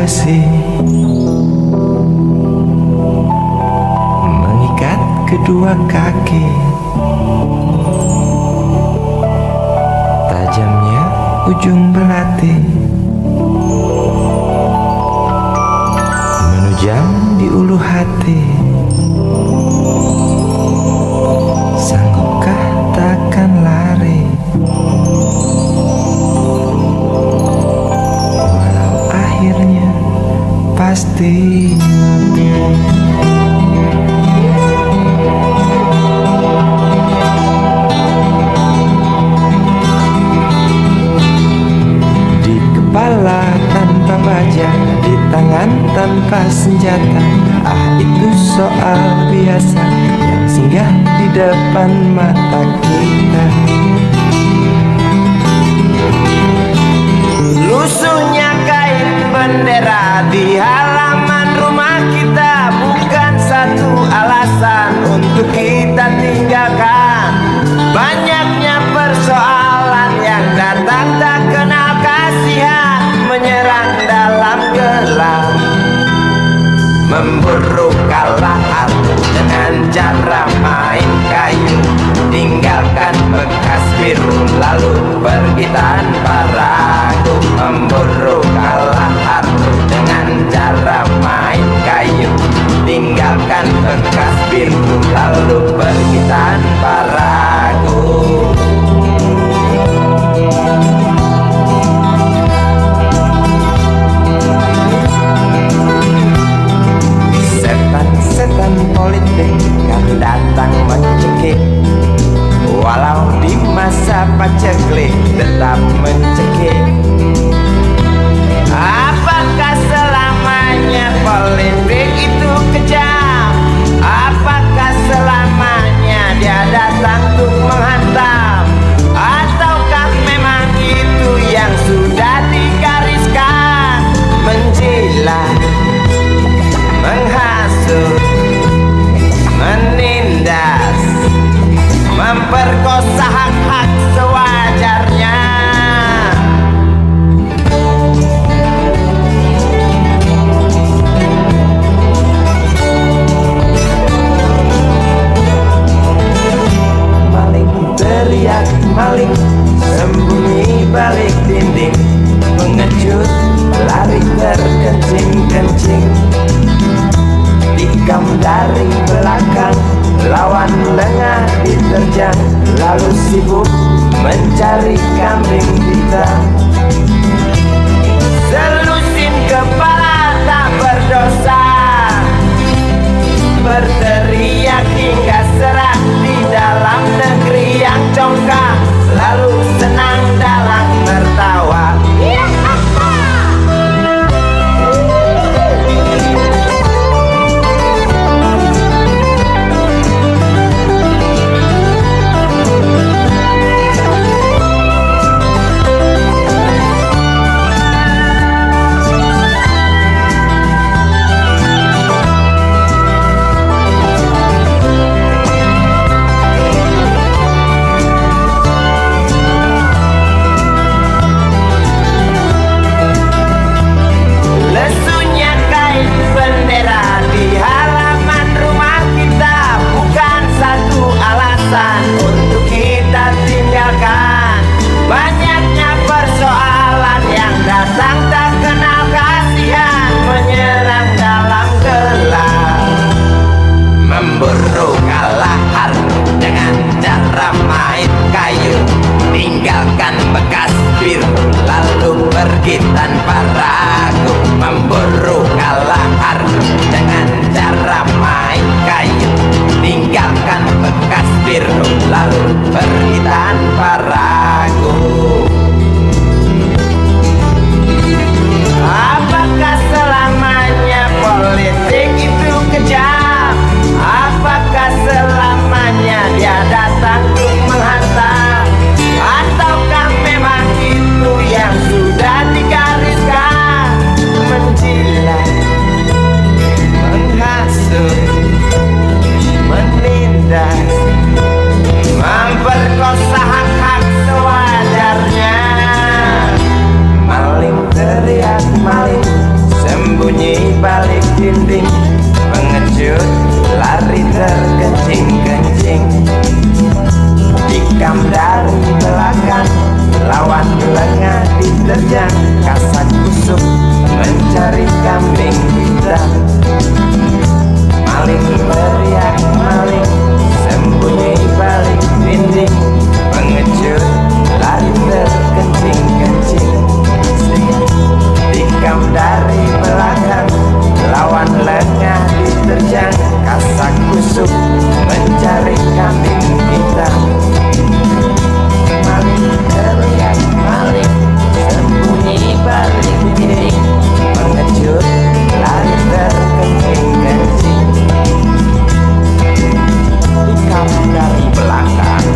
besi mengikat kedua kaki. Tajamnya ujung belati menujam di ulu hati. Sanggupkah takkan lari walau akhirnya pasti mati. Di kepala tanpa baja, di tangan tanpa senjata. Ah, itu soal biasa yang singgah di depan mata kita. Lusuhnya kain bendera di halaman rumah kita bukan satu alasan untuk kita tinggalkan. Banyaknya persoalan yang datang tak kenal kasihan, menyerang dalam gelap, memburu kalah dengan cara main kayu. Tinggalkan bekas biru lalu pergi tanpa ragu, memburu kalah dengan cara main kayu. Tinggalkan bekas biru lalu pergi tanpa ragu. Setan politik kan datang mencekik, walau di masa paceklik tetap mencekik. Apakah selamanya politik itu kejam? Apakah selamanya dia datang untuk menghantam? Ataukah memang itu yang sudah digariskan? Menjilat, menghasut, menindas, memperkosa hak-hak sewajarnya. Maling teriak, maling sembunyi balik dinding, pengecut lari terkencing-kencing, tikam dari belakang, lawan lengah diterjang, lalu sibuk mencari kambing hitam. Selusin kepala tak berdosa, berteriak hingga serak di dalam negeri yang congkak, lalu senang dalam tertawa. Tinggalkan bekas biru lalu pergi tanpa ragu, memburu kalah harga dengan cara main kayu. Tinggalkan bekas biru lalu pergi tanpa ragu. Apakah selamanya politik itu kejam? Apakah selamanya dia datang untuk menghantam? Ataukah memang itu yang sudah digariskan? Menjilat, menghasut, menindas, memperkosa hak-hak belakang, lawan lengah diterjang, kasak kusuk mencari kambing hitam. Maling teriak maling, sembunyi balik dinding, pengecut lari terkencing-kencing. Tikam dari belakang, lawan lengah diterjang, kasak kusuk mencari kambing hitam. Maling teriak maling, sembunyi balik dinding, pengecut lari terkencing-kencing. Tikam dari belakang,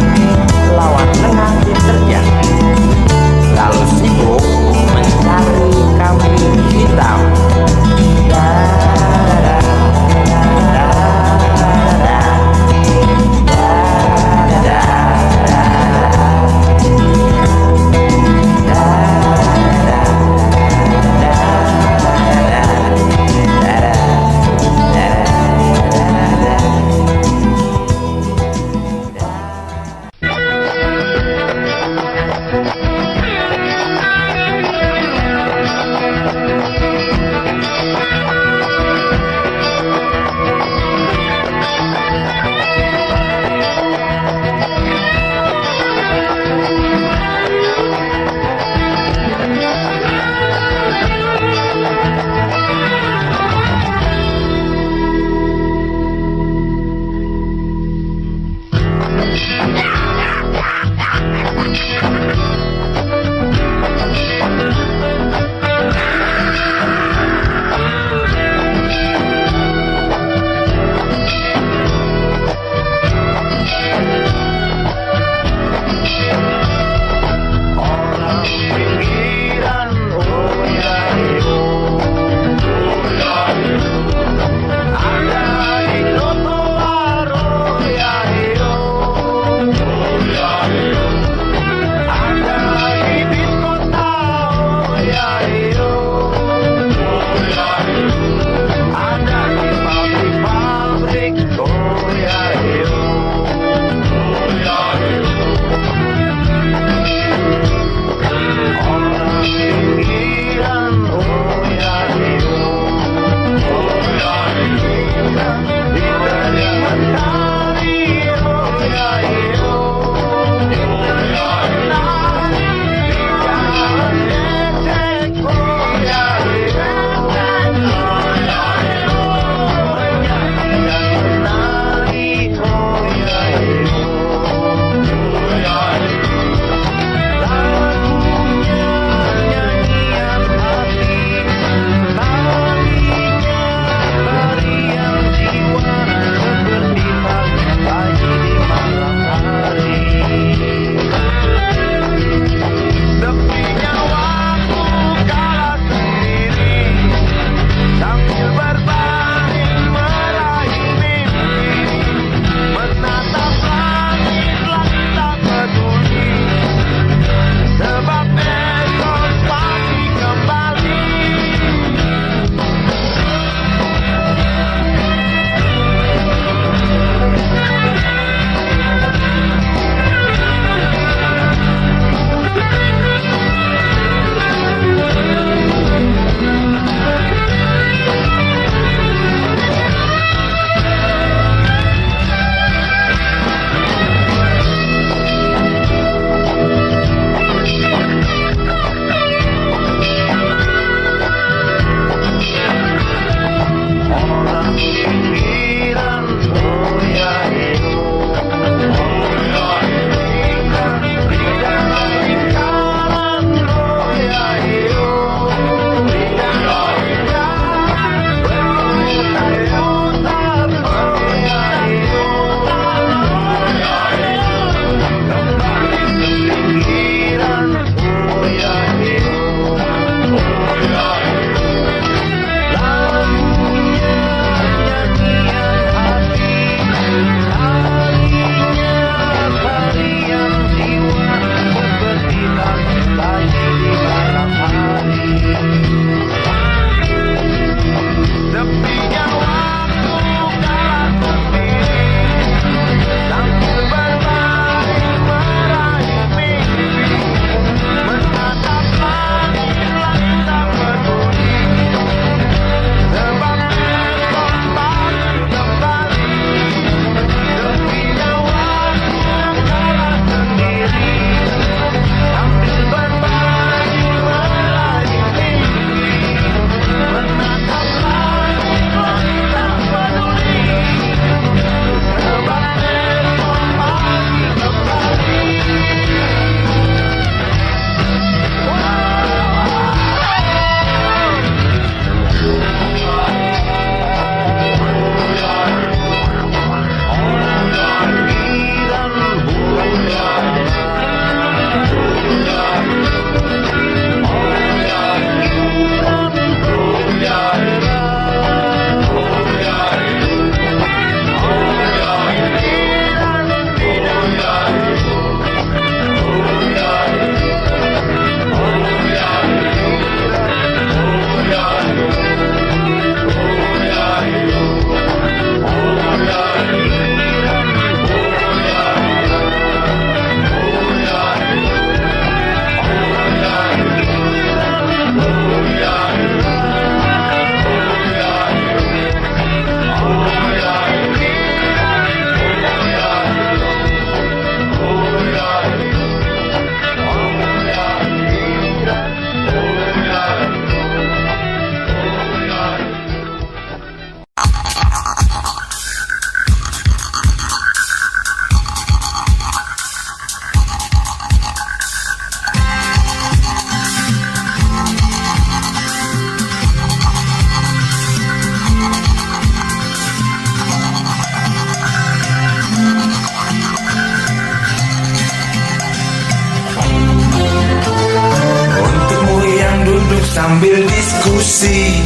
sambil diskusi.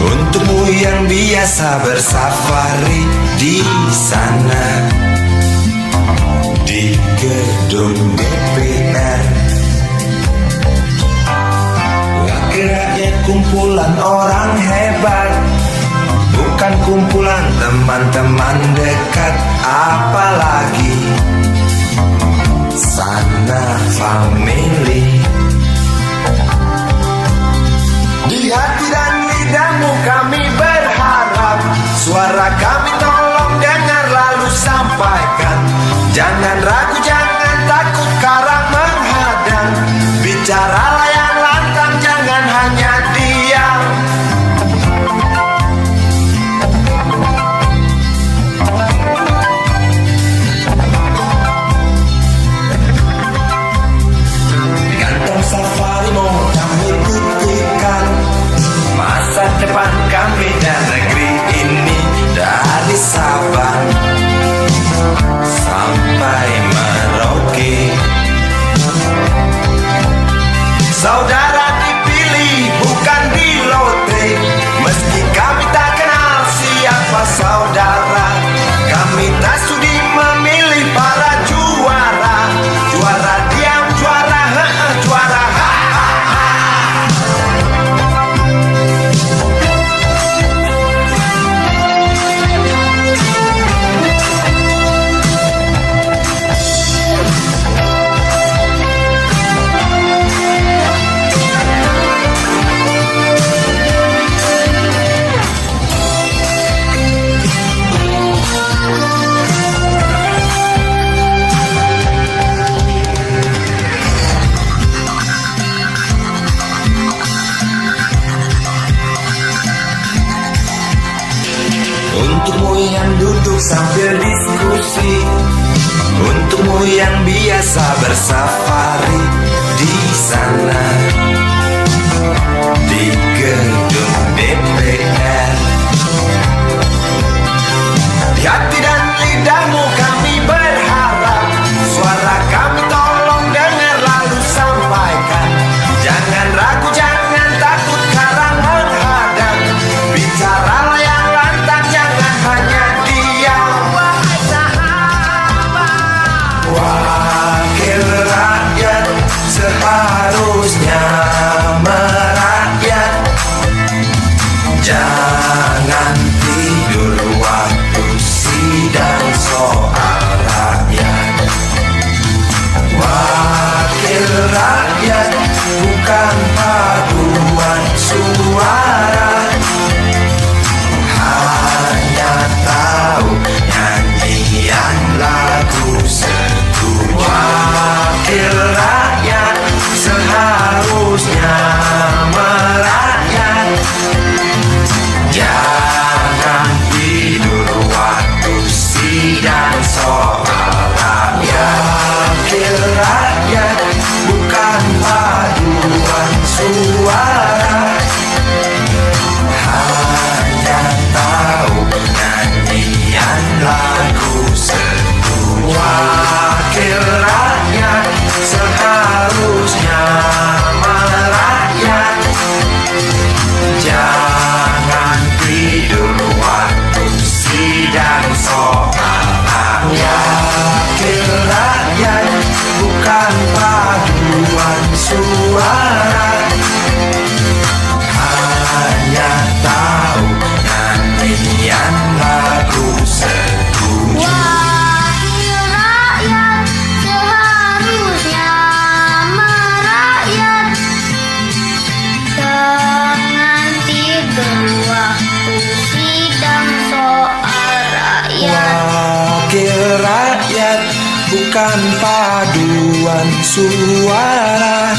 Untukmu yang biasa bersafari di sana, di gedung DPR. Wakil rakyat kumpulan orang hebat, bukan kumpulan teman-teman dekat, apalagi sana family. Di hati dan lidahmu kami berharap, suara kami tolong dengar lalu sampaikan. Jangan ragu, jangan takut karang menghadang. Bicaralah yang lantang, jangan hanya diam. Kantong safari mau kami buktikan masa depan kami dan negeri ini, dari Sabang sampai Merauke. Saudara dipilih bukan di lotre, meski kami tak kenal siapa saudara. Kami tak sudi memilih para juara, juara diam, juara juara Untukmu yang duduk sambil diskusi, untukmu yang biasa bersafari di sana, di gedung DPR. Di hati dan lidahmu kami berharap, suara kami tolong dengar lalu sampaikan. Jangan ragu, jangan takut karang menghadang. Bicaralah yang lantang, jangan hanya diam. Wahai sahabat, wakil rakyat seharusnya merakyat. Jangan tidur waktu sidang soal rakyat. Wakil rakyat bukan paduan suara, hanya tahu nyanyian lagu setuju. Wakil rakyat seharusnya merakyat. Jangan tidur waktu sidang soal rakyat. Wakil rakyat bukan paduan suara, hanya tahu nyanyian lagu setuju. Wakil rakyat seharusnya merakyat. Jangan tidur waktu sidang soal rakyat. Wakil rakyat bukan paduan suara, hanya tahu nyanyian lagu setuju. Wakil rakyat seharusnya merakyat. Jangan tidur waktu sidang soal rakyat. Wakil rakyat bukan paduan suara,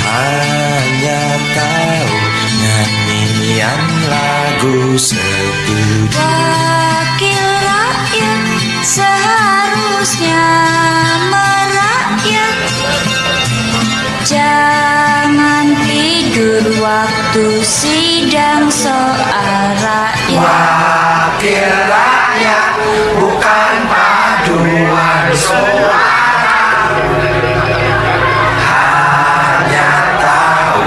hanya tahu nyanyian lagu setuju. Wakil rakyat seharusnya merakyat. Jangan tidur waktu sidang soal rakyat. Wakil rakyat bukan paduan suara, hanya tahu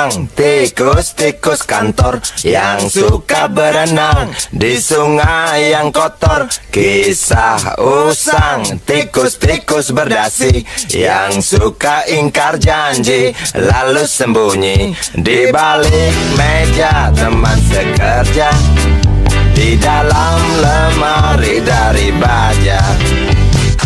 datang tikus-tikus kantor yang suka berenang di sungai yang kotor. Kisah usang tikus-tikus berdasi yang suka ingkar janji lalu sembunyi di balik meja teman sekerja, di dalam lemari dari baja.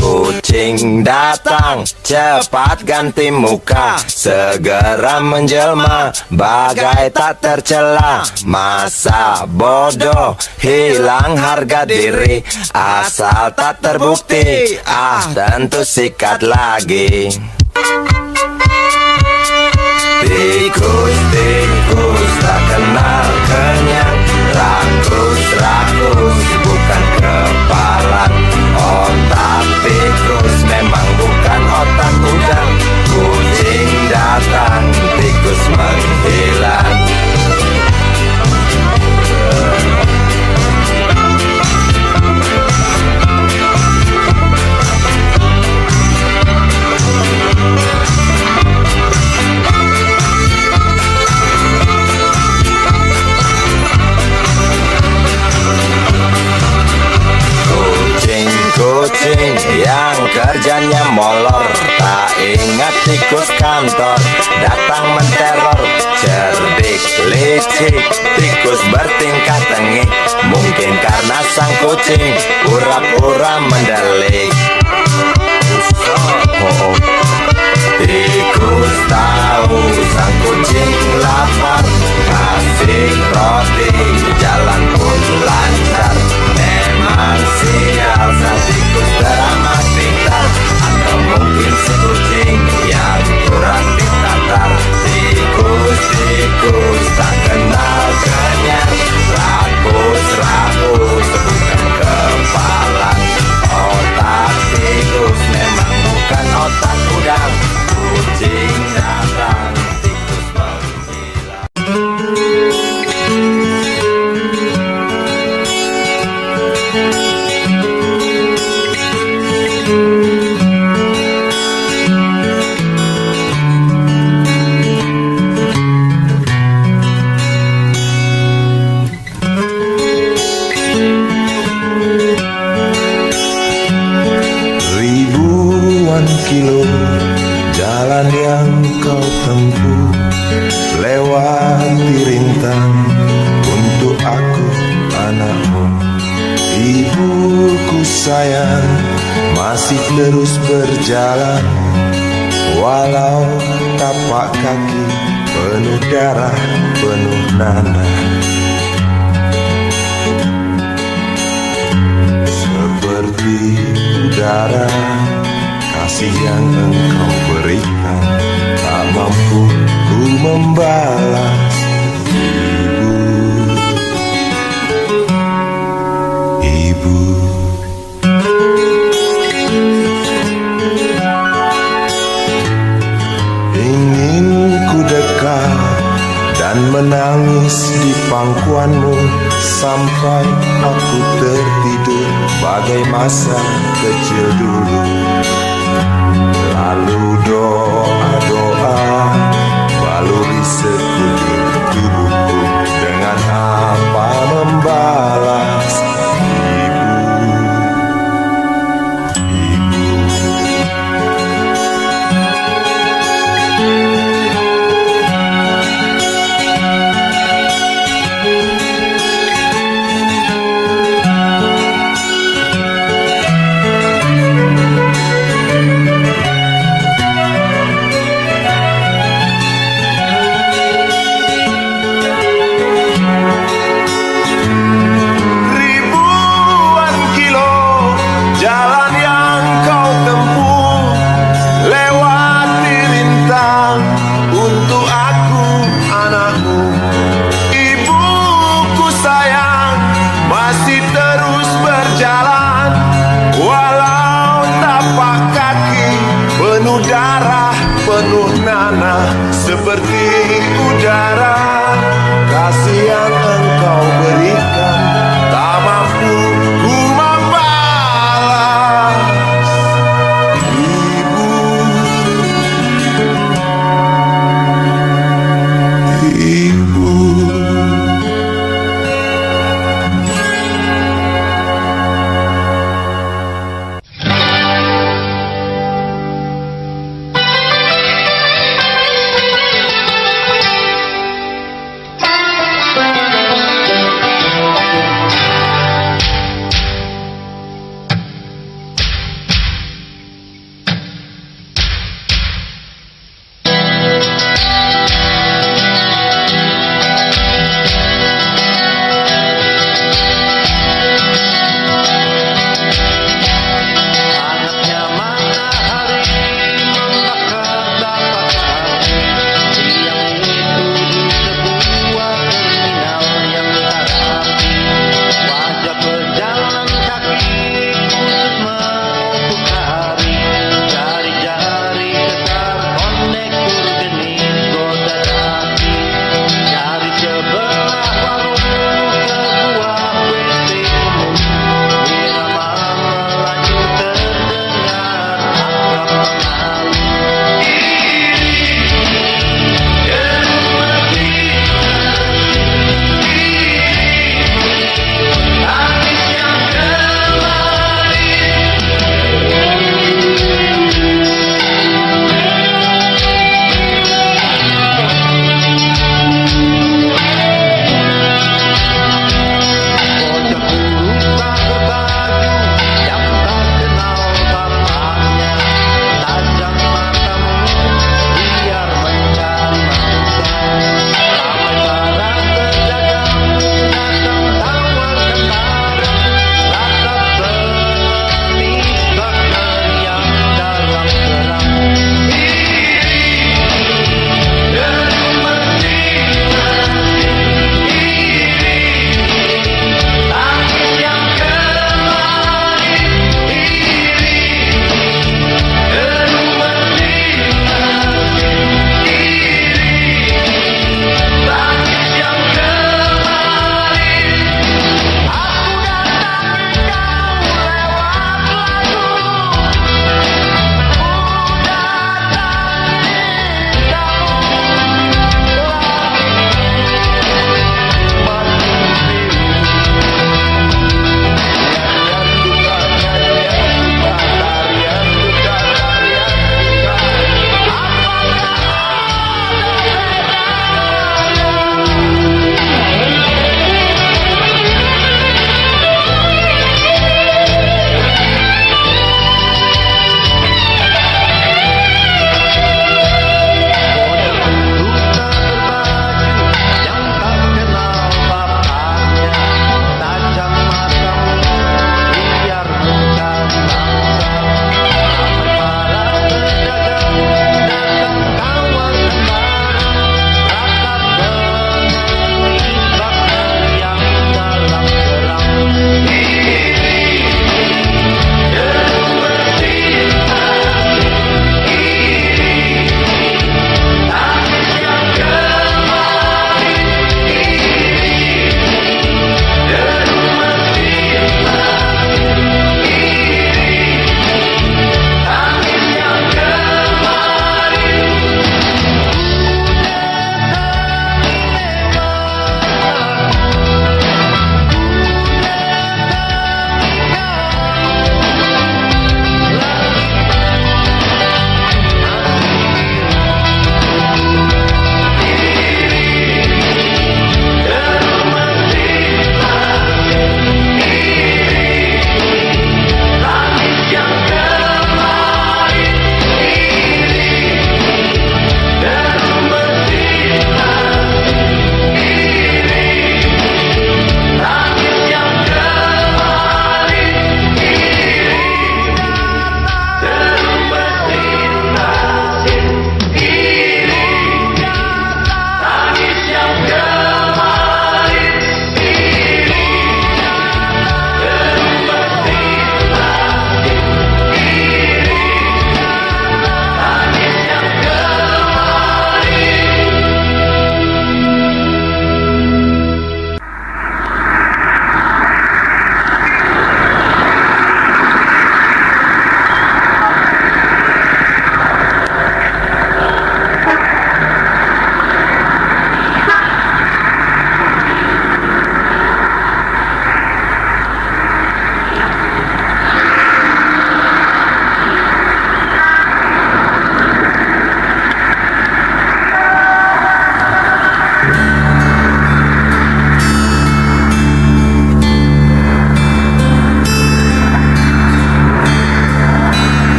Kucing datang, cepat ganti muka, segera menjelma, bagai tak tercela. Masa bodoh, hilang harga diri, asal tak terbukti, tentu sikat lagi. Tikus-tikus tak kenal kenyang, rakus-rakus bukan kepalan. Otak tikus memang bukan otak udang. Kucing datang, tikus menghilang. Kucing yang kerjanya molor, tak ingat tikus kantor datang menteror. Cerdik, licik, tikus bertingkah tengik, mungkin karena sang kucing pura-pura mendelik. Tikus tahu sang kucing lapar, kasih roti, jalan pun lancar. Memang sial sang tikus teramat pintar, atau mungkin si kucing yang kurang ditatar. Tikus-tikus tak kenal kenyang, rakus-rakus bukan kepalan. Otak tikus memang bukan otak udang. Kucing datang, tikus menghilang. Ribuan kilo jalan yang kau tempuh, lewati rintang untuk aku anakmu. Ibuku sayang masih terus berjalan, walau tapak kaki penuh darah, penuh nanah. Seperti udara, kasih yang engkau berikan tak mampu ku membalas. Ibu, ingin ku dekat dan menangis di pangkuanmu sampai aku tertidur bagai masa kecil dulu. Lalu doa-doa baluri sekujur tubuhku, dengan apa membalas. diriku.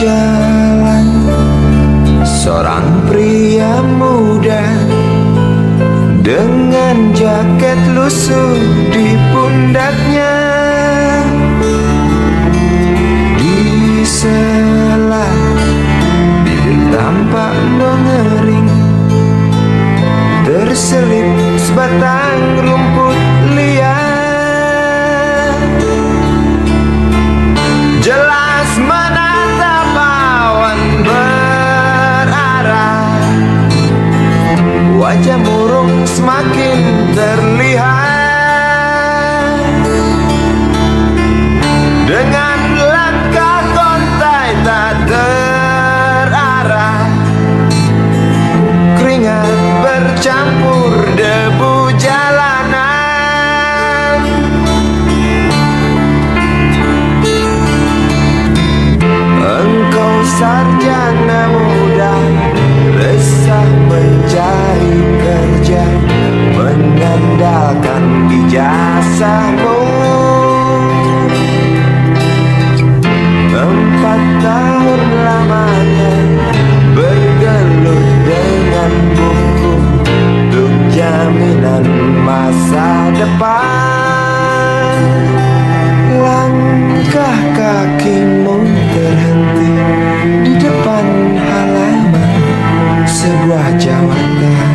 berjalan, seorang pria muda dengan jaket lusuh di pundaknya. Di sela bibir tampak mengering, terselip sebatang rumput liar. Jelas menatap awan berarah, wajah murung semakin terlihat. Dengan langkah kontai tak terarah, keringat bercampur debu jalanan. Engkau sarjana muda, resah mencari kerja, mengandalkan ijazahmu. 4 tahun lamanya bergelut dengan buku untuk jaminan masa depan. Langkah kakimu terhenti di depan halaman sebuah jawatan.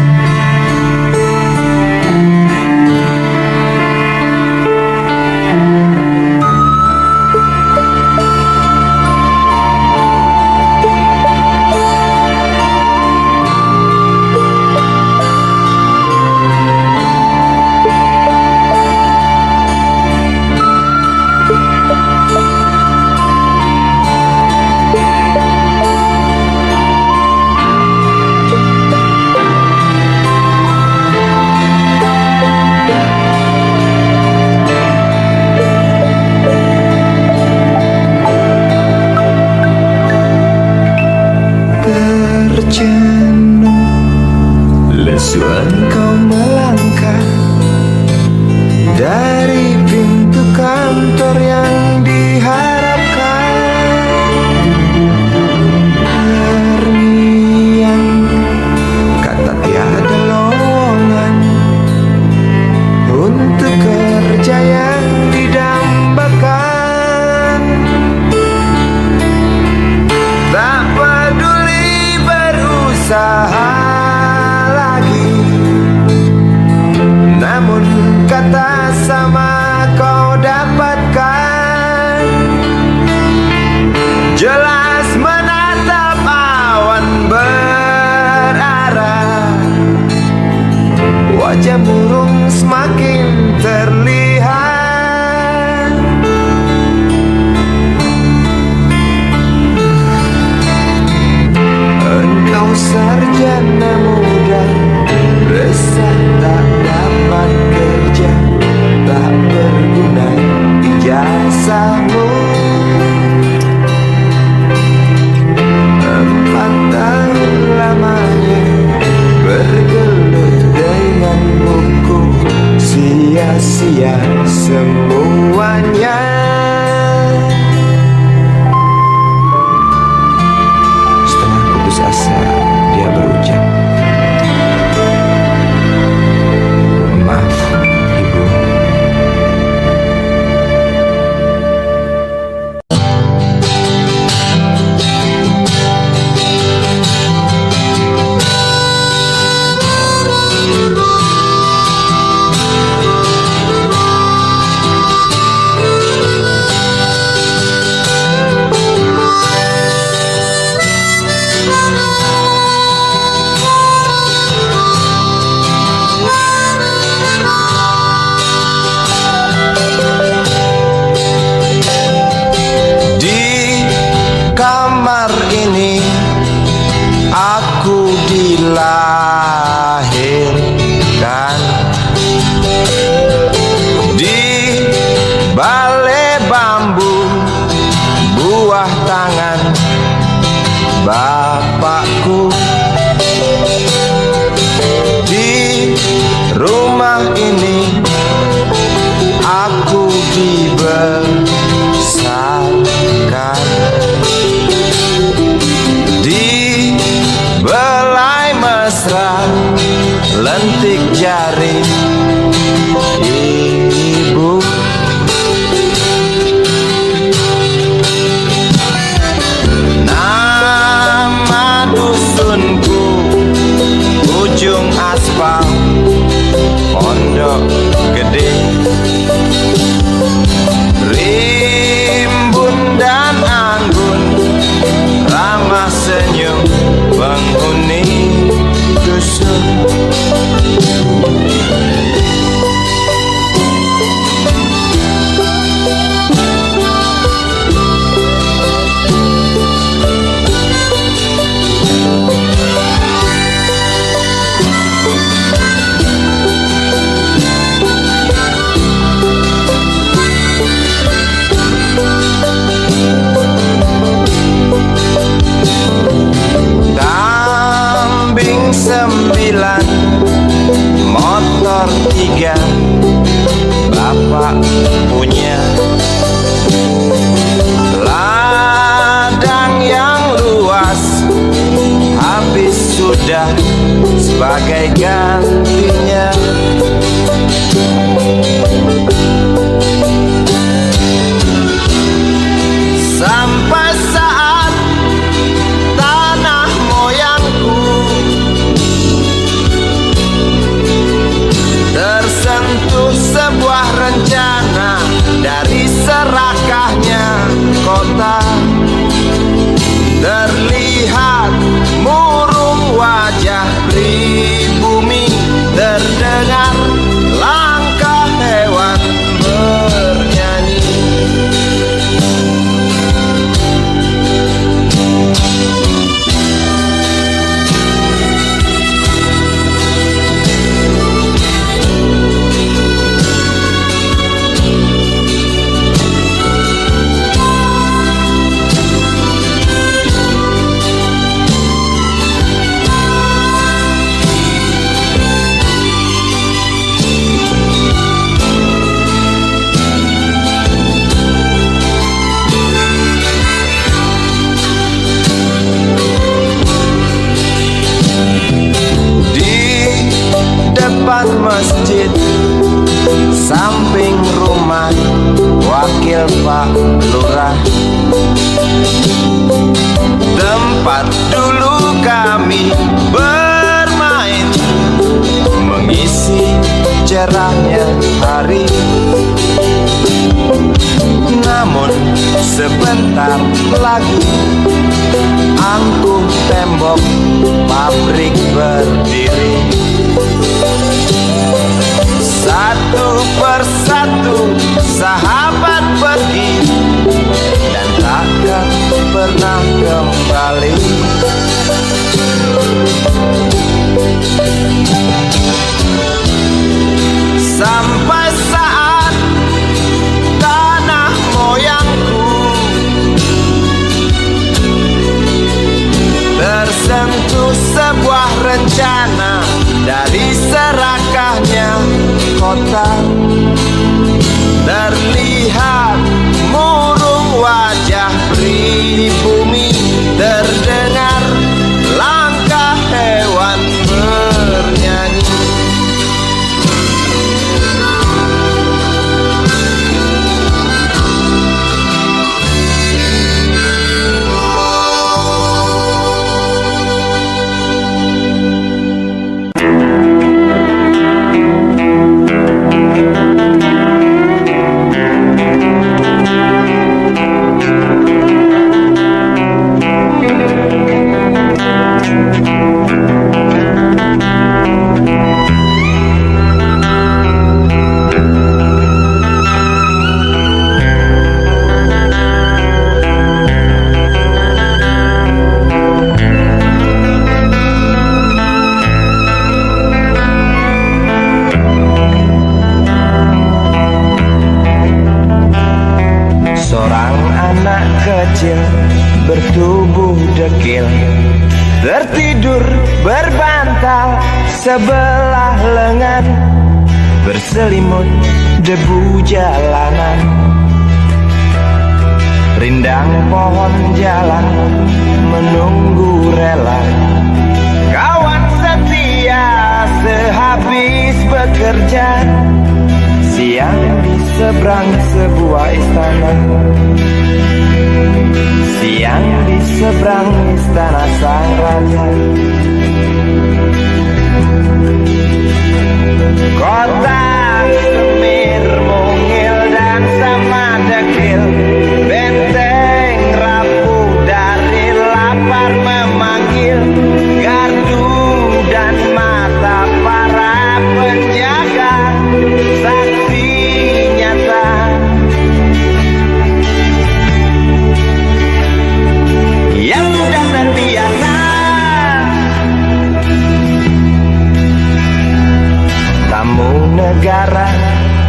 Lesu engkau melangkah dari pintu kantor yang diharapkan. Terngiang kata tiada lowongan untuk kerja yang didambakan. Tak peduli berusaha, namun kata sama kau dapatkan. Jelas menatap awan berarah, wajah murung semakin terlihat. Engkau sarjana muda, resah tak dapat kerja, tak berguna ijazahmu. 4 tahun lamanya bergelut dengan buku, sia-sia semuanya. Setengah putus asa dia berucap, "Maaf, Ibu." Kamar ini aku dilahirkan, di balai bambu buah tangan bapakku. Di rumah ini aku dibesarkan, lurah, tempat dulu kami bermain, mengisi cerahnya hari. Namun sebentar lagi angkuh tembok pabrik berdiri. Satu persatu sahabat pergi dan takkan pernah kembali. Sampai saat tanah moyangku tersentuh sebuah rencana dari serakahnya kota. Terlihat murung wajah pribumi, terdengar langkah hewan bernyanyi. Kecil bertubuh dekil tertidur berbantal sebelah lengan, berselimut debu jalanan. Rindang pohon jalan menunggu rela, kawan setia sehabis bekerja. Siang di seberang sebuah istana, siang di seberang istana sang raja. Kota Semir mungil dan sama dekil, benteng rapuh dari lapar memanggil. Gardu dan mata para penjaga, saksi nyata. Yang sudah terbiasa tamu negara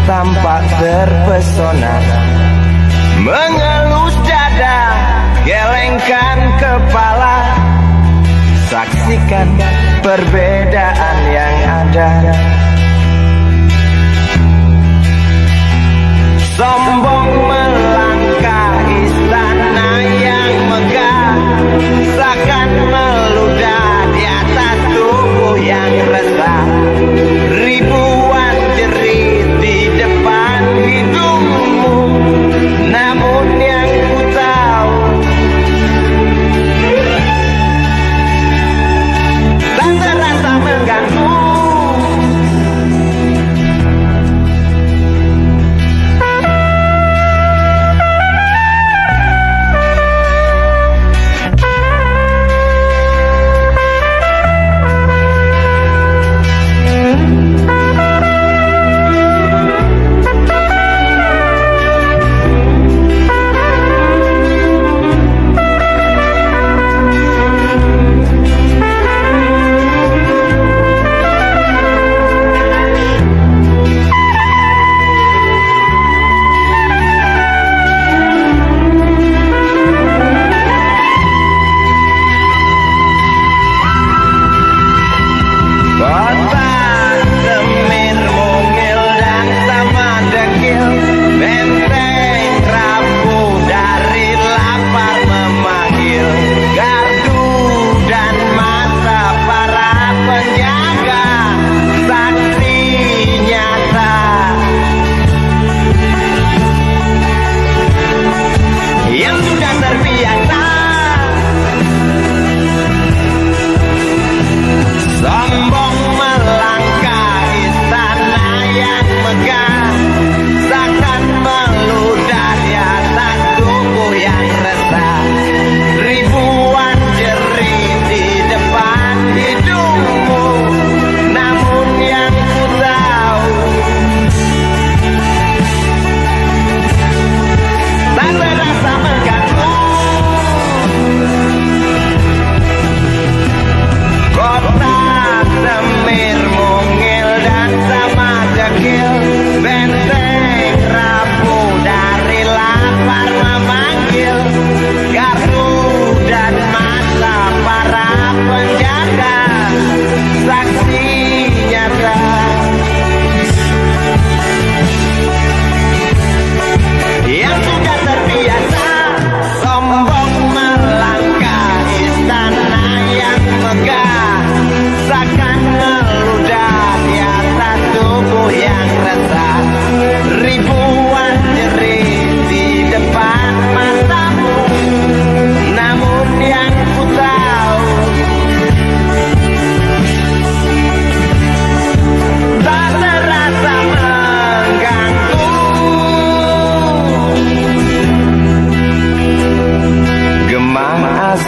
tampak terpesona, mengelus dada, gelengkan kepala, saksikan perbedaan yang ada. Sombong melangkah istana yang megah, seakan meludah di atas tubuh yang resah. Ribuan jerit di depan hidungmu, namun yang ku tahu tak terasa mengganggu.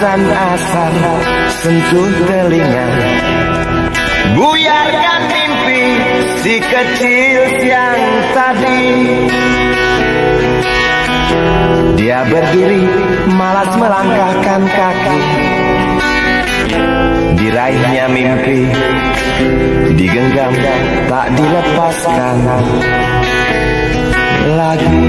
Asan-asan sentuh telinga, buyarkan mimpi si kecil yang tadi. Dia berdiri malas melangkahkan kaki, diraihnya mimpi digenggam tak dilepaskan lagi.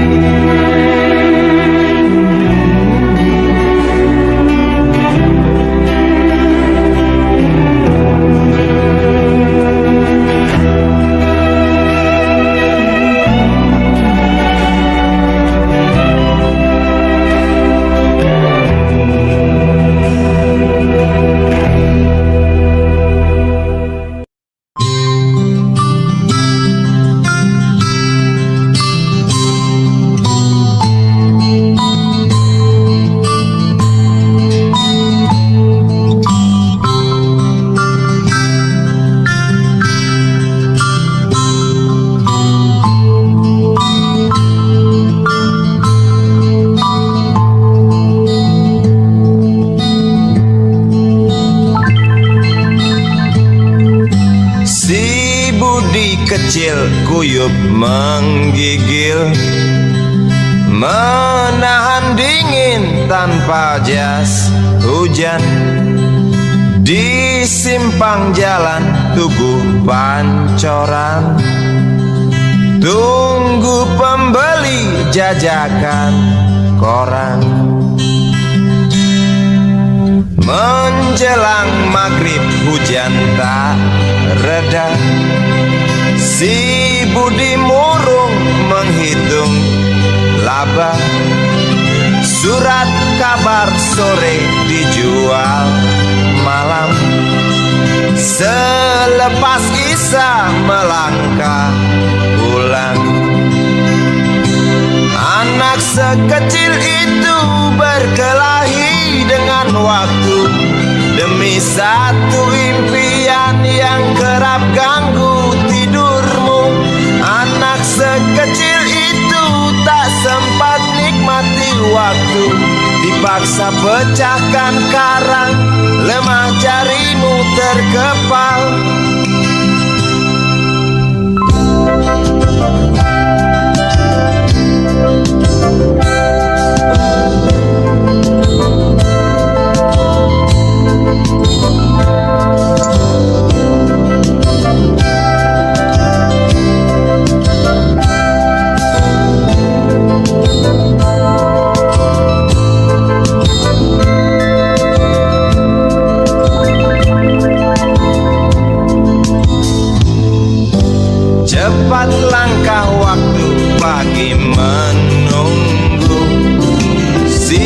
Kecil kuyup menggigil, menahan dingin tanpa jas hujan. Di simpang jalan tubuh pancoran, tunggu pembeli jajakan koran. Menjelang maghrib hujan tak reda, si Budi murung menghitung laba. Surat kabar sore dijual malam, selepas Isya melangkah pulang. Anak sekecil itu berkelahi dengan waktu demi satu impian yang kerap ganggu tidurmu. Anak sekecil itu tak sempat nikmati waktu, dipaksa pecahkan karang, lemah jarimu terkepal. Cepat langkah waktu pagi menunggu, si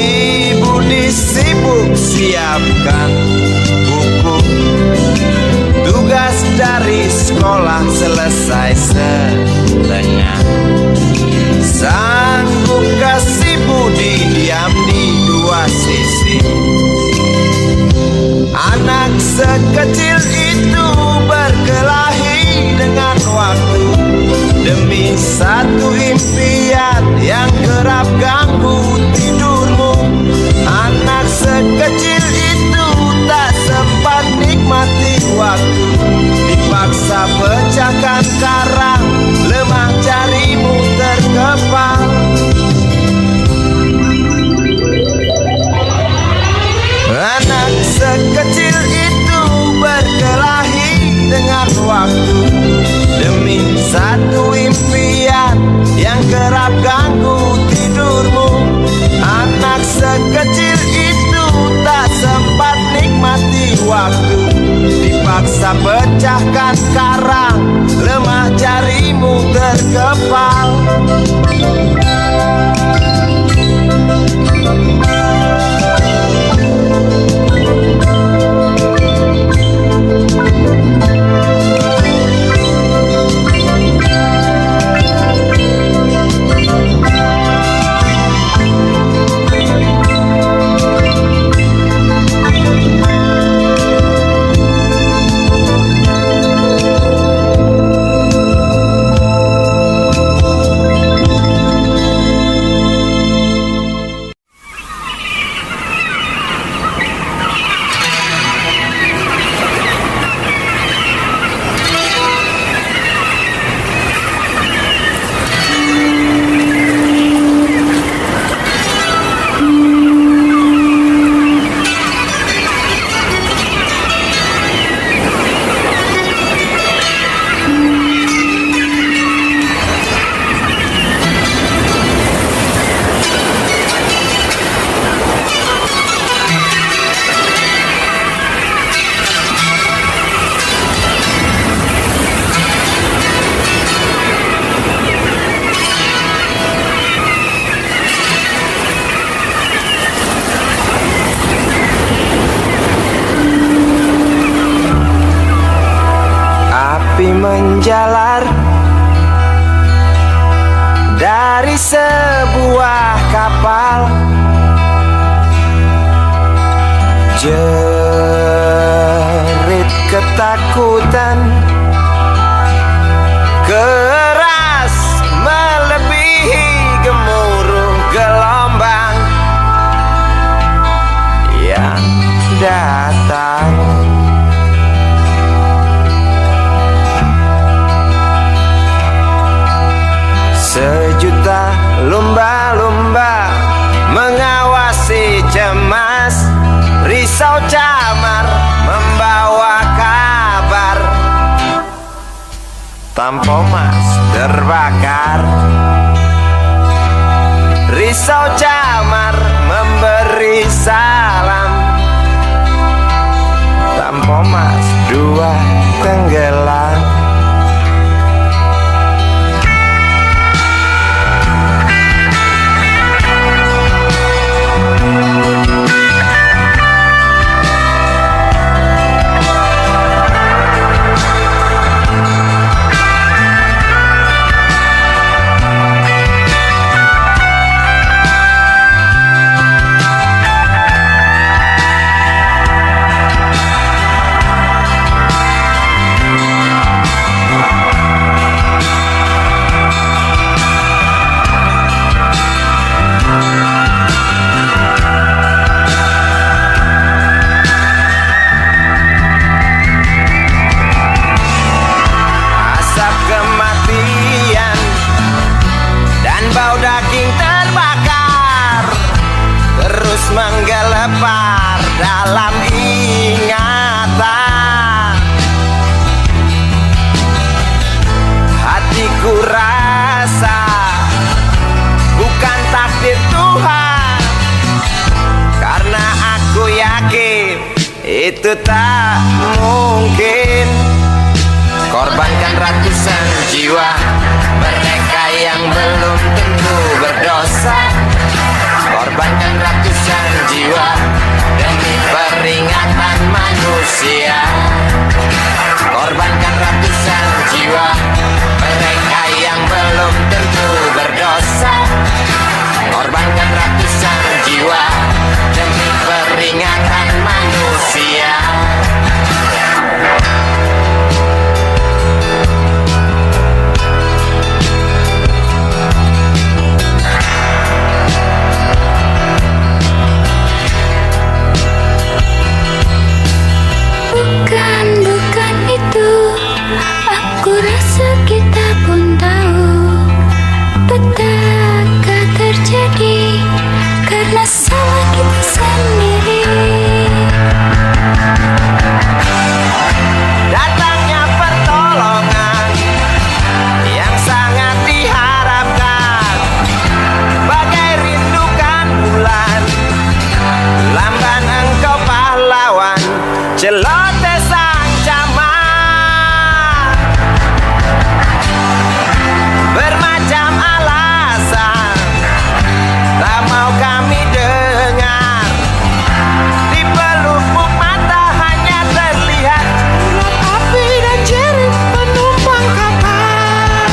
Budi sibuk siapkan buku. Tugas dari sekolah selesai setengah, sanggupkah si Budi diam di dua sisi? Anak sekecil itu berkelahi dengan waktu demi satu impian yang kerap ganggu tidurmu. Anak sekecil itu tak sempat nikmati waktu, dipaksa pecahkan karang, lemah jarimu terkepal. Anak sekecil itu berkelahi dengan waktu demi satu impian yang kerap ganggu tidurmu. Anak sekecil itu tak sempat nikmati waktu, dipaksa pecahkan karang, lemah jarimu terkepal. menjalar dari sebuah kapal. Jerit ketakutan keras melebihi gemuruh gelombang yang datang. Sejuta lumba-lumba mengawasi cemas, risau camar membawa kabar. Tampo Mas terbakar, risau camar memberi salam. Tampo Mas dua tenggelam. Menggelepar dalam ingatan. Hatiku rasa bukan takdir Tuhan, karena aku yakin itu tak mungkin. Korbankan ratusan jiwa mereka yang belum tentu berdosa. Korbankan ratusan jiwa demi peringatan manusia. Korbankan ratusan jiwa mereka yang belum tentu berdosa. Korbankan ratusan jiwa demi peringatan manusia. Bukan itu, aku rasa kita pun tahu petaka terjadi karena salah kita sendiri. Datangnya pertolongan yang sangat diharapkan, bagai rindukan bulan, lamban engkau pahlawan, celoteh sang camat. Bermacam alasan tak mau kami dengar, di pelupuk mata hanya terlihat urat api dan jerit penumpang kapal.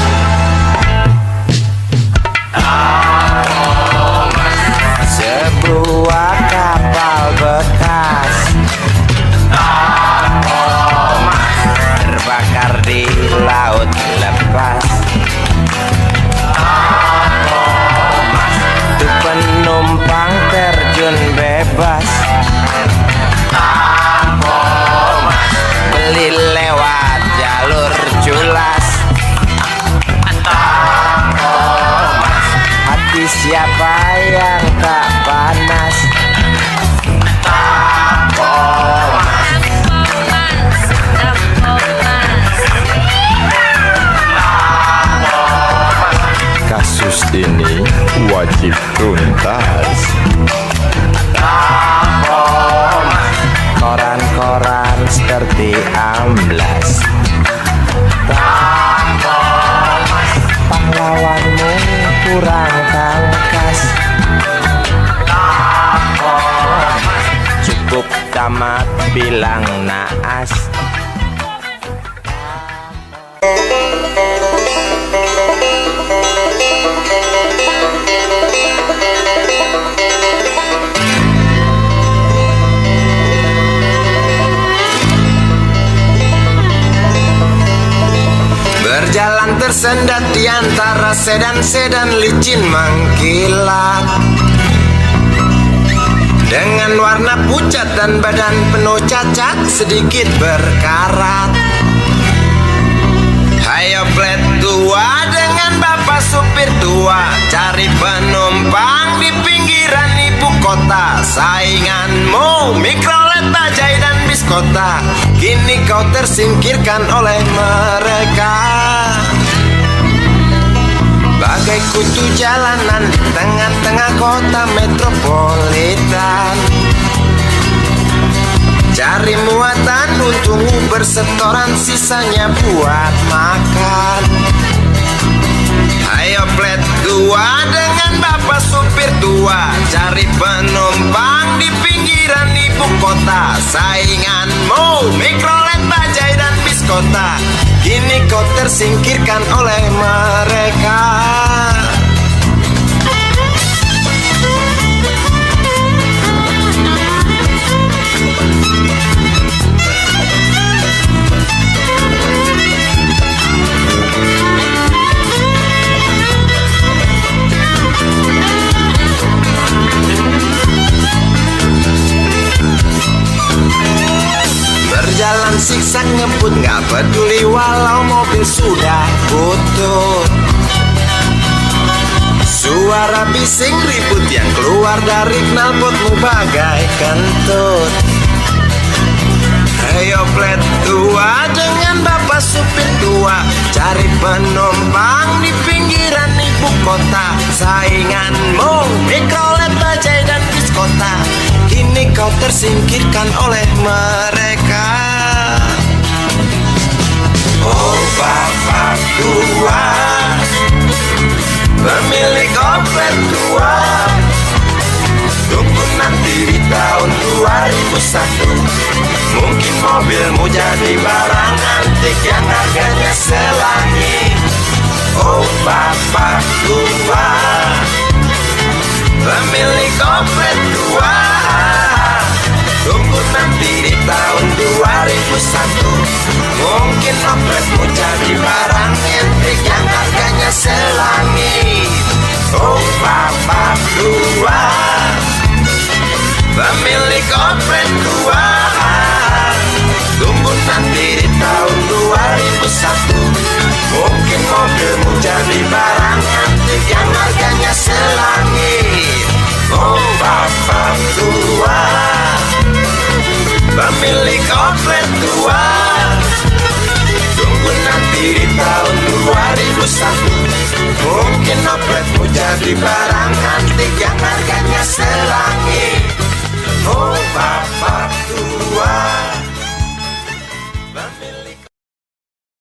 Sebuah kapal bekas terbakar di laut lepas. Tuh penumpang terjun bebas, beli lewat jalur culas. Hati siapa yang tak panas? Kasus ini wajib tuntas. Koran-koran seperti amblas. Pahlawanmu kurang tangkas. Cukup tamat bilang naas. tersendat di antara sedan-sedan licin mengkilat. Dengan warna pucat dan badan penuh cacat sedikit berkarat. Hayo plet tua dengan bapak supir tua, cari penumpang di pinggiran ibu kota. Sainganmu Mikrolet, Bajaj dan Biskota, kini kau tersingkirkan oleh mereka. Bagai kutu jalanan di tengah-tengah kota metropolitan, cari muatan untung Uber setoran, sisanya buat makan. Ayo plet tua dengan bapak supir tua, cari penumpang di pinggiran ibu kota. Sainganmu Mikrolet, Bajaj dan Biskota, kini kau tersingkirkan oleh mereka. Berjalan siksak ngebut, gak peduli walau mobil sudah butut. Suara bising ribut yang keluar dari knalpotmu bagai kentut. Ayo plet tua dengan bapak supir tua, cari penumpang di pinggiran ibu kota. Sainganmu Mikrolet, Bajaj dan Biskota, kini kau tersingkirkan oleh mereka. Oh bapak tua, pemilik oplet tua, tunggu nanti di tahun 2001, mungkin mobilmu jadi barang antik yang harganya selangit. Oh bapak tua, pemilik oplet tua, tunggu nanti di tahun 2001, mungkin opletmu jadi barang antik yang harganya selangit. Oh bapak tua, pemilik oplet tua, tunggu nanti di tahun 2001, mungkin mobilmu jadi barang antik yang harganya selangit. Oh bapak tua, pemilik oplet tua, tunggu nanti di tahun 2001, mungkin opletmu jadi barang antik yang harganya selangit.